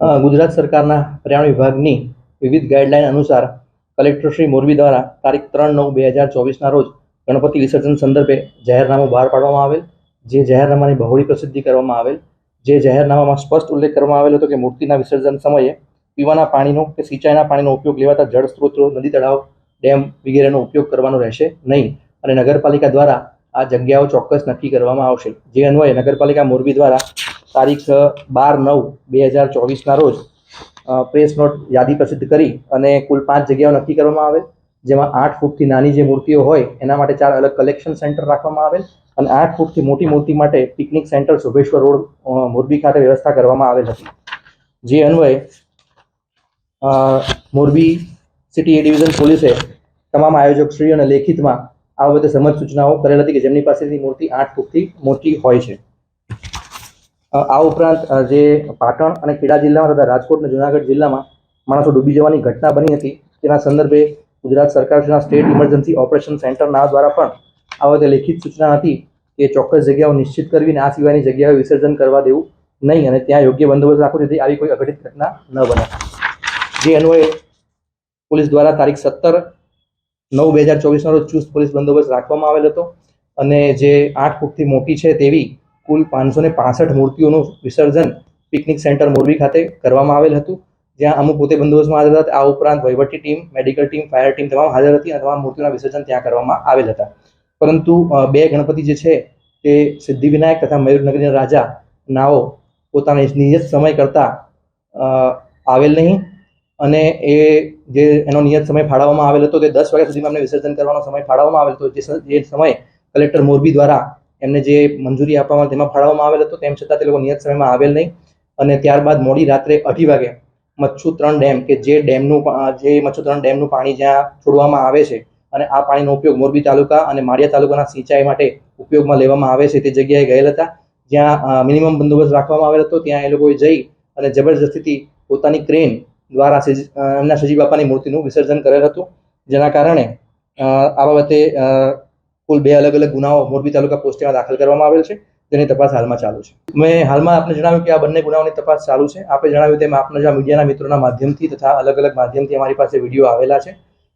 ગુજરાત સરકારના પર્યાવરણ વિભાગની વિવિધ ગાઈડલાઈન અનુસાર કલેક્ટર શ્રી મોરબી દ્વારા તારીખ 3/9/2024ના રોજ ગણપતિ વિસર્જન સંદર્ભે જાહેરનામું બહાર પાડવામાં આવેલ, જે જાહેરનામાની બહોળી પ્રસિદ્ધિ કરવામાં આવેલ. જે જાહેરનામામાં સ્પષ્ટ ઉલ્લેખ કરવામાં આવેલ હતો કે મૂર્તિના વિસર્જન સમયે પીવાના પાણીનો કે સિંચાઈના પાણીનો ઉપયોગ લેવાતા જળ સ્ત્રોતો, નદી, તળાવ, ડેમ વગેરેનો ઉપયોગ કરવાનો રહેશે નહીં અને નગરપાલિકા દ્વારા આ જગ્યાઓ ચોક્કસ નક્કી કરવામાં આવશે. જે અન્વયે નગરપાલિકા મોરબી દ્વારા તારીખ 12/9/2024ના રોજ પ્રેસ નોટ યાદી પ્રસિદ્ધ કરી અને કુલ 5 જગ્યાઓ નક્કી કરવામાં આવેલ, જેમાં 8 ફૂટથી નાની જે મૂર્તિઓ હોય એના માટે 4 અલગ કલેક્શન સેન્ટર રાખવામાં આવેલ અને 8 ફૂટથી મોટી મૂર્તિ માટે પિકનિક સેન્ટર શુભેશ્વર રોડ મોરબી ખાતે વ્યવસ્થા કરવામાં આવેલ હતી. જે અન્વયે મોરબી સિટી એ ડિવિઝન પોલીસે તમામ આયોજકશ્રીઓને લેખિતમાં આ બાબતે સમજ સૂચનાઓ કરેલ હતી કે જેમની પાસેથી મૂર્તિ 8 ફૂટથી મોટી હોય છે. આ ઉપરાંત જે પાટણ અને ખેડા જિલ્લામાં તથા રાજકોટ અને જુનાગઢ જિલ્લામાં માણસો ડૂબી જવાની ઘટના બની હતી, તેના સંદર્ભે ગુજરાત સરકારના સ્ટેટ ઇમરજન્સી ઓપરેશન સેન્ટર નાવ દ્વારા પણ આ બાબતે લેખિત સૂચના હતી કે ચોક્કસ જગ્યાઓ નિશ્ચિત કરવીને આ સિવાયની જગ્યાએ વિસર્જન કરવા દેવું નહીં અને ત્યાં યોગ્ય બંદોબસ્ત રાખવો જેથી આવી કોઈ અઘટિત ઘટના ન બને. જે અન્વયે પોલીસ દ્વારા તારીખ 17/9/2024ના રોજ ચુસ્ત પોલીસ બંદોબસ્ત રાખવામાં આવેલ હતો અને જે 8 ફૂટથી મોટી છે તેવી કુલ 565 મૂર્તિઓનું વિસર્જન પિકનિક સેન્ટર મોરબી ખાતે કરવામાં આવેલ હતું, જ્યાં અમુક પોતે બંદોબસ્તમાં હાજર હતા. આ ઉપરાંત વહીવટી team, medical team, fire team તમામ હાજર હતી અને તમામ મૂર્તિઓના વિસર્જન ત્યાં કરવામાં આવેલ હતા. પરંતુ 2 ગણપતિ જે છે તે સિદ્ધિવિનાયક તથા મયુરનગરીના રાજા નાઓ પોતાના નિયત સમય કરતાં આવેલ નહીં અને એ જે એનો નિયત સમય ફાળવવામાં આવેલ હતો તે 10 વાગ્યા સુધીમાં એમને વિસર્જન કરવાનો સમય ફાળવવામાં આવેલ હતો. જે સમય કલેક્ટર મોરબી દ્વારા એમને જે મંજૂરી આપવામાં તેમાં ફાળવવામાં આવેલ હતો, તેમ છતાં તે લોકો નિયત સમયમાં આવેલ નહીં અને ત્યારબાદ મોડી રાત્રે 8 વાગે મચ્છુ 3 ડેમ કે જે મચ્છુ 3 ડેમનું પાણી જ્યાં છોડવામાં આવે છે અને આ પાણીનો ઉપયોગ મોરબી તાલુકા અને માળિયા તાલુકાના સિંચાઈ માટે ઉપયોગમાં લેવામાં આવે છે તે જગ્યાએ ગયેલ હતા, જ્યાં મિનિમમ બંદોબસ્ત રાખવામાં આવેલ હતો. ત્યાં એ લોકોએ જઈ અને જબરજસ્તીથી પોતાની ક્રેન દ્વારા એમના સજી બાપાની મૂર્તિનું વિસર્જન કરેલ હતું, જેના કારણે આ બાબતે કુલ 2 અલગ અલગ ગુનાઓ મોરબી તાલુકા પોસ્ટમાં દાખલ કરવામાં આવેલ છે, જેની તપાસ હાલમાં ચાલુ છે. મેં હાલમાં આપને જણાવ્યું કે આ બંને ગુનાઓની તપાસ ચાલુ છે. આપણે જણાવ્યું તેમ આપના જે મીડિયાના મિત્રોના માધ્યમથી તથા અલગ અલગ માધ્યમથી અમારી પાસે વિડીયો આવેલા છે.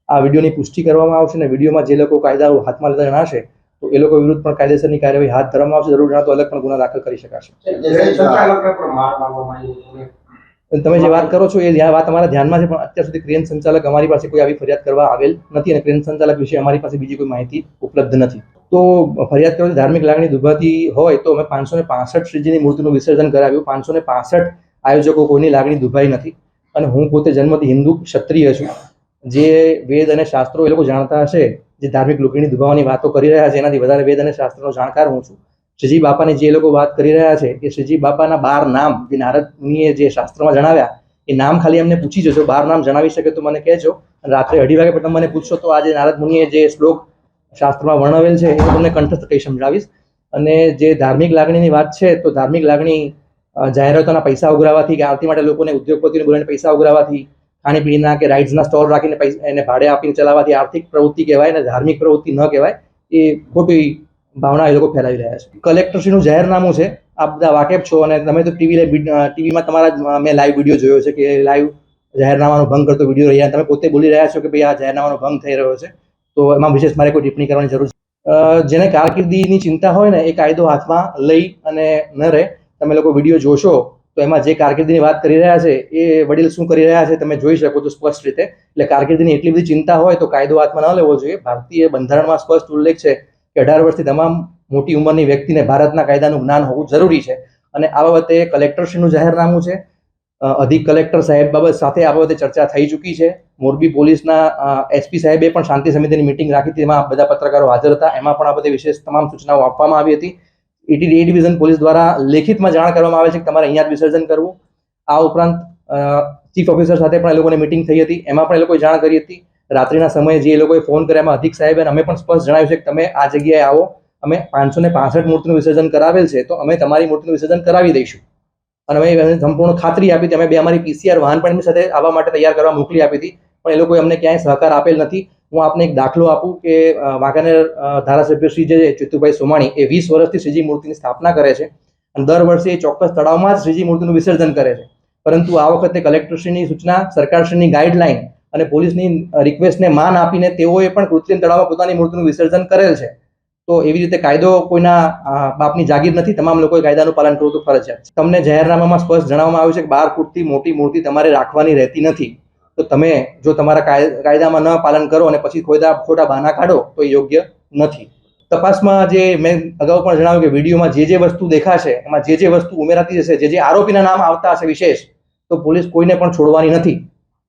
આ વિડીયોની પુષ્ટિ કરવામાં આવશે અને વિડીયોમાં જે લોકો કાયદા હાથમાં લેતા જણાશે તો એ લોકો વિરુદ્ધ પણ કાયદેસરની કાર્યવાહી હાથ ધરવામાં આવશે. જરૂર જણાતો અલગ પણ ગુના દાખલ કરી શકાશે. તમે જે વાત કરો છો એ વાત અમારા ધ્યાનમાં છે, પણ અત્યાર સુધી ક્રેન સંચાલક અમારી પાસે કોઈ આવી ફરિયાદ કરવા આવેલ નથી અને ક્રેન સંચાલક વિશે અમારી પાસે બીજી કોઈ માહિતી ઉપલબ્ધ નથી. તો ફરિયાદ કરવાથી ધાર્મિક લાગણી દુભાતી હોય તો અમે 565 શ્રીજીની મૂર્તિનું વિસર્જન કરાવ્યું. 565 આયોજકો કોઈની લાગણી દુભાઈ નથી અને હું પોતે જન્મથી હિન્દુ ક્ષત્રિય છું. જે વેદ અને શાસ્ત્રો એ લોકો જાણતા હશે, જે ધાર્મિક લાગણી દુભાવવાની વાતો કરી રહ્યા છે એનાથી વધારે વેદ અને શાસ્ત્રનો જાણકાર હું છું. શ્રીજી બાપાની જે લોકો વાત કરી રહ્યા છે એ શ્રીજી બાપાના 12 નામ જે નારદ મુનિએ જે શાસ્ત્રમાં જણાવ્યા એ નામ ખાલી એમને પૂછી જજો. 12 નામ જણાવી શકે તો મને કહેજો. રાત્રે 2:30 વાગે પણ તમે મને પૂછશો તો આજે નારદ મુનિએ જે શ્લોક શાસ્ત્રમાં વર્ણવેલ છે એ તમને કંઠસ્થ કહી સમજાવીશ. અને જે ધાર્મિક લાગણીની વાત છે તો ધાર્મિક લાગણી જાહેરાતોના પૈસા ઉઘરાવવાથી કે આરતી માટે લોકોને ઉદ્યોગપતિઓને બોલાવીને પૈસા ઉઘરાવવાથી, ખાણીપીણીના કે રાઇડ્સના સ્ટોલ રાખીને એને ભાડે આપીને ચલાવવાથી આર્થિક પ્રવૃત્તિ કહેવાય અને ધાર્મિક પ્રવૃત્તિ ન કહેવાય. એ ખોટી ભાવના એ લોકો ફેલાવી રહ્યા છે. કલેક્ટરશ્રીનું જાહેરનામું છે, આપ બધા વાકેફ છો અને તમે તો ટીવીમાં તમારા મેં લાઈવ વિડીયો જોયો છે કે લાઈવ જાહેરનામાનો ભંગ કરતો વિડીયો રહ્યા. તમે પોતે બોલી રહ્યા છો કે ભાઈ આ જાહેરનામાનો ભંગ થઈ રહ્યો છે, તો એમાં વિશેષ મારે કોઈ ટિપ્પણી કરવાની જરૂર છે? જેને કારકિર્દીની ચિંતા હોય ને એ કાયદો હાથમાં લઈ અને ન રહે. તમે લોકો વિડીયો જોશો તો એમાં જે કારકિર્દીની વાત કરી રહ્યા છે એ વડીલ શું કરી રહ્યા છે તમે જોઈ શકો છો સ્પષ્ટ રીતે. એટલે કારકિર્દીની એટલી બધી ચિંતા હોય તો કાયદો હાથમાં ન લેવો જોઈએ. ભારતીય બંધારણમાં સ્પષ્ટ ઉલ્લેખ છે કે 18 વર્ષથી તમામ મોટી ઉંમરની વ્યક્તિને ભારતના કાયદાનું જ્ઞાન હોવું જરૂરી છે અને આ બાબતે કલેક્ટરશ્રીનું જાહેરનામું છે. અધિક કલેક્ટર સાહેબ બાબત સાથે આ બાબતે ચર્ચા થઈ ચૂકી છે. મોરબી પોલીસના એસપી સાહેબે પણ શાંતિ સમિતિની મિટિંગ રાખી હતી, એમાં બધા પત્રકારો હાજર હતા. એમાં પણ આ બધી વિશેષ તમામ સૂચનાઓ આપવામાં આવી હતી. એ ડિવિઝન પોલીસ દ્વારા લેખિતમાં જાણ કરવામાં આવે છે કે તમારે અહીંયા જ વિસર્જન કરવું. આ ઉપરાંત ચીફ ઓફિસર સાથે પણ એ લોકોની મિટિંગ થઈ હતી, એમાં પણ એ લોકોએ જાણ કરી હતી. રાત્રિના સમયે જે એ લોકોએ ફોન કર્યા એમાં અધિક સાહેબે અમે પણ સ્પષ્ટ જણાવ્યું છે કે તમે આ જગ્યાએ આવો, અમે 565 મૂર્તિનું વિસર્જન કરાવેલ છે તો અમે તમારી મૂર્તિનું વિસર્જન કરાવી દઈશું. અને અમે સંપૂર્ણ ખાતરી આપી હતી. અમે 2 અમારી PCR વાહન પણ એમની સાથે આવવા માટે તૈયાર કરવા મોકલી આપી હતી, પણ એ લોકોએ અમને ક્યાંય સહકાર આપેલ નથી. હું આપને એક દાખલો આપું કે વાંકાનેર ધારાસભ્ય શ્રી જે ચિત્તુભાઈ સોમાણી એ 20 વર્ષથી શ્રીજી મૂર્તિની સ્થાપના કરે છે અને દર વર્ષે એ ચોક્કસ તળાવમાં જ શ્રીજી મૂર્તિનું વિસર્જન કરે છે. પરંતુ આ વખતે કલેક્ટરશ્રીની સૂચના, સરકારશ્રીની ગાઈડલાઈન અને પોલીસની રિક્વેસ્ટને માન આપીને તેઓએ પણ કૃત્રિમ તળાવમાં પોતાની મૂર્તિનું વિસર્જન કરેલ છે. તો એવી રીતે કાયદો કોઈના બાપની જાગીર નથી. તમામ લોકોએ કાયદાનું પાલન કરવું તો ફરજિયાત છે. તમને જાહેરનામામાં સ્પષ્ટ જણાવવામાં આવ્યું છે કે 12 ફૂટથી મોટી મૂર્તિ તમારે રાખવાની રહેતી નથી. તો તમે જો તમારા કાયદામાં ન પાલન કરો અને પછી ખોટા બહાના કાઢો તો એ યોગ્ય નથી. તપાસમાં જે મેં અગાઉ પણ જણાવ્યું કે વિડીયોમાં જે વસ્તુ દેખાશે એમાં જે વસ્તુ ઉમેરાતી જશે, જે આરોપીના નામ આવતા હશે વિશેષ, તો પોલીસ કોઈને પણ છોડવાની નથી.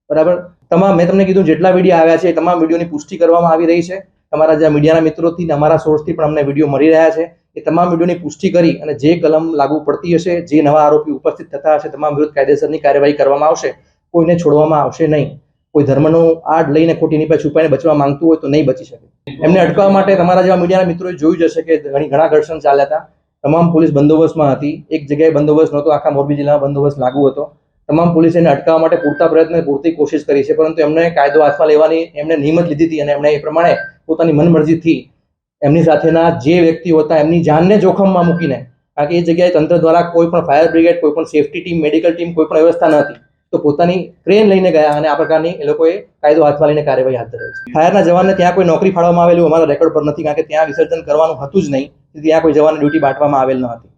બરાબર. મેં તમને કીધું જેટલા વિડીયો આવ્યા છે એ તમામ વિડીયોની પુષ્ટિ કરવામાં આવી રહી છે. તમારા જે મીડિયાના મિત્રોથી અને અમારા સોર્સથી પણ અમને વિડીયો મળી રહ્યા છે. એ તમામ વિડીયોની પુષ્ટિ કરી અને જે કલમ લાગુ પડતી હશે, જે નવા આરોપી ઉપસ્થિત થતા હશે, તમામ વિરુદ્ધ કાયદેસરની કાર્યવાહી કરવામાં આવશે. કોઈને છોડવામાં આવશે નહીં. કોઈ ધર્મનો આડ લઈને ખોટીની પાસે છુપાઈને બચવા માંગતું હોય તો નહીં બચી શકે. એમને અટકાવવા માટે તમારા જેવા મીડિયાના મિત્રોએ જોયું જ હશે કે ઘણા ઘર્ષણ ચાલ્યા હતા. તમામ પોલીસ બંદોબસ્તમાં હતી. એક જગ્યાએ બંદોબસ્ત નહોતો, આખા મોરબી જિલ્લામાં બંદોબસ્ત લાગુ હતો. તમામ પોલીસે એને અટકાવવા માટે પૂરતા પ્રયત્ન, પૂરતી કોશિશ કરી છે, પરંતુ એમને કાયદો હાથમાં લેવાની એમને નિયમત લીધી હતી અને એમણે એ પ્રમાણે પોતાની મનમરજીથી એમની સાથેના જે વ્યક્તિઓ હતા એમની જાનને જોખમમાં મૂકીને, કારણ કે એ જગ્યાએ તંત્ર દ્વારા કોઈ પણ ફાયર બ્રિગેડ, કોઈ પણ સેફટી ટીમ, મેડિકલ ટીમ, કોઈ પણ વ્યવસ્થા ન હતી. તો પોતાની ક્રેન લઈને ગયા અને આ પ્રકારની એ લોકોએ કાયદો હાથમાં લઈને કાર્યવાહી હાથ ધરી છે. ફાયરના જવાનને ત્યાં કોઈ નોકરી ફાળવવામાં આવેલું અમારા રેકોર્ડ પર નથી, કારણ કે ત્યાં વિસર્જન કરવાનું હતું જ નહીં. ત્યાં કોઈ જવાનને ડ્યુટી બાંટવામાં આવેલ ન હતી.